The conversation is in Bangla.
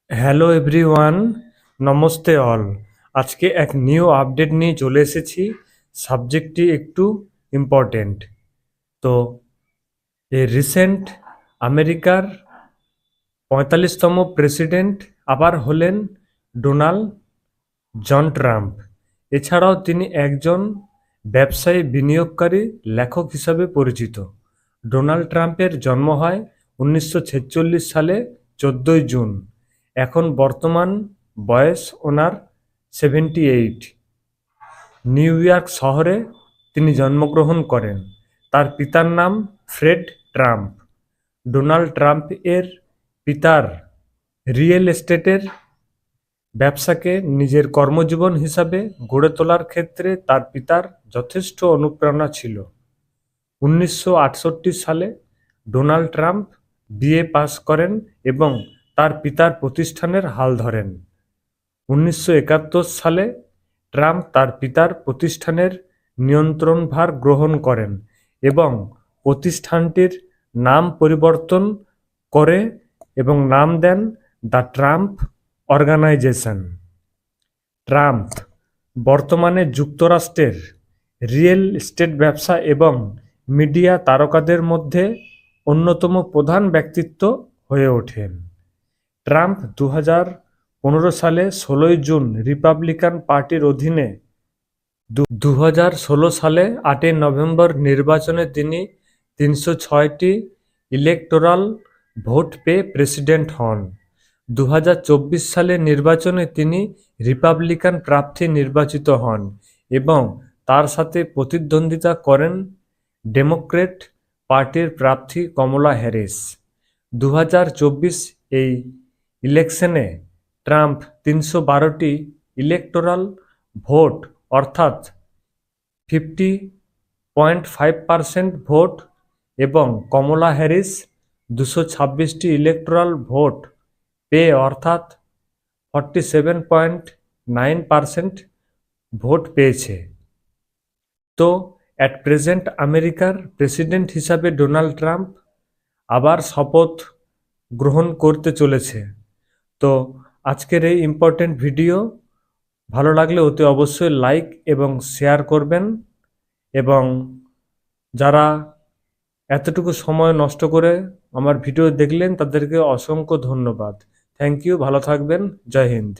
Hello everyone, namaste all. আজকে এক নিউ আপডেট নিয়ে চলে এসেছি। সাবজেক্টটি একটু ইম্পর্টেন্ট। তো রিসেন্ট আমেরিকার 45তম প্রেসিডেন্ট আবার হলেন ডোনাল্ড জন ট্রাম্প। এছাড়াও তিনি একজন ব্যবসায়ী, বিনিয়োগকারী, লেখক হিসাবে পরিচিত। ডোনাল্ড ট্রাম্পের জন্ম হয় 1946 সালে 14 জুন। এখন বর্তমান বয়স ওনার 78। নিউ ইয়র্ক শহরে তিনি জন্মগ্রহণ করেন। তার পিতার নাম ফ্রেড ট্রাম্প। ডোনাল্ড ট্রাম্প এর পিতার রিয়েল এস্টেটের ব্যবসাকে নিজের কর্মজীবন হিসাবে গড়ে তোলার ক্ষেত্রে তার পিতার যথেষ্ট অনুপ্রেরণা ছিল। 1968 সালে ডোনাল্ড ট্রাম্প বিএ পাস করেন এবং তার পিতার প্রতিষ্ঠানের হাল ধরেন। 1971 সালে ট্রাম্প তার পিতার প্রতিষ্ঠানের নিয়ন্ত্রণভার গ্রহণ করেন এবং প্রতিষ্ঠানটির নাম পরিবর্তন করে এবং নাম দেন দ্য ট্রাম্প অর্গানাইজেশন। ট্রাম্প বর্তমানে যুক্তরাষ্ট্রের রিয়েল এস্টেট ব্যবসা এবং মিডিয়া তারকাদের মধ্যে অন্যতম প্রধান ব্যক্তিত্ব হয়ে ওঠেন। ট্রাম্প 2015 সালে 16 জুন রিপাবলিকান পার্টির অধীনে 2016 সালে 8 নভেম্বর নির্বাচনে তিনি 306টি ইলেকটোরাল ভোট পেয়ে প্রেসিডেন্ট হন। 2024 সালের নির্বাচনে তিনি রিপাবলিকান প্রার্থী নির্বাচিত হন এবং তার সাথে প্রতিদ্বন্দ্বিতা করেন ডেমোক্র্যাট পার্টির প্রার্থী কমলা হ্যারিস। 2024 এই ইলেকশনে ট্রাম্প 312টি ইলেকটোরাল ভোট অর্থাৎ 50.5% ভোট এবং কমলা হ্যারিস 226টি ইলেকটোরাল ভোট পেয়ে অর্থাৎ 47.9% ভোট পেয়েছে। তো অ্যাট প্রেজেন্ট আমেরিকার প্রেসিডেন্ট হিসাবে ডোনাল্ড ট্রাম্প আবার শপথ গ্রহণ করতে চলেছে। তো আজকের এই ইম্পর্টেন্ট ভিডিও ভালো লাগলে অতি অবশ্যই লাইক এবং শেয়ার করবেন, এবং যারা এতটুকু সময় নষ্ট করে আমার ভিডিও দেখলেন তাদেরকে অসংখ্য ধন্যবাদ। থ্যাংক ইউ, ভালো থাকবেন, জয় হিন্দ।